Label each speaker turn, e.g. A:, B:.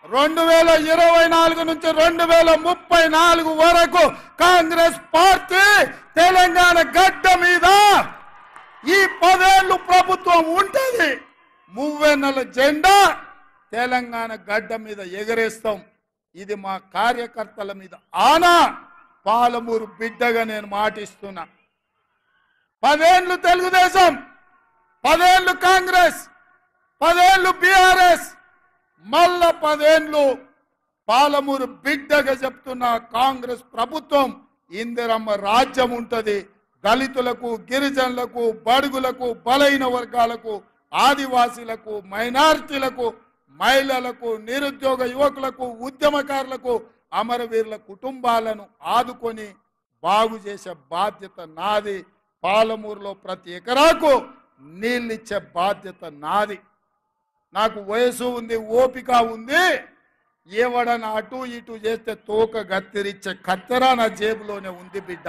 A: 2024 నుంచి 2034 వరకు కాంగ్రెస్ పార్టీ తెలంగాణ గడ్డ మీద ఈ 10 ఏళ్ళు ప్రభుత్వం ఉంటుంది. మువ్వెన్నెల జెండా తెలంగాణ గడ్డ మీద ఎగరేస్తాం. ఇది మా కార్యకర్తల మీద ఆనా. పాలమూరు బిడ్డగా నేను మాటిస్తున్నా. 10 ఏళ్ళు తెలుగుదేశం, 10 ఏళ్ళు కాంగ్రెస్, 10 ఏళ్ళు బీఆర్ఎస్, మళ్ళా 10 ఏళ్ళు పాలమూరు బిడ్డగా చెప్తున్న కాంగ్రెస్ ప్రభుత్వం. ఇందిరమ్మ రాజ్యం ఉంటది. దళితులకు, గిరిజనులకు, బడుగులకు, బలైన వర్గాలకు, ఆదివాసీలకు, మైనారిటీలకు, మహిళలకు, నిరుద్యోగ యువకులకు, ఉద్యమకారులకు, అమరవీరుల కుటుంబాలను ఆదుకొని బాగు చేసే బాధ్యత నాది. పాలమూరులో ప్రతి ఎకరాకు నీళ్ళిచ్చే బాధ్యత నాది. నాకు వయసు ఉంది, ఓపిక ఉంది. ఎవడన్నా అటు ఇటు చేస్తే తోక గత్తిరిచ్చే కత్తెర నా జేబులోనే ఉంది బిడ్డ.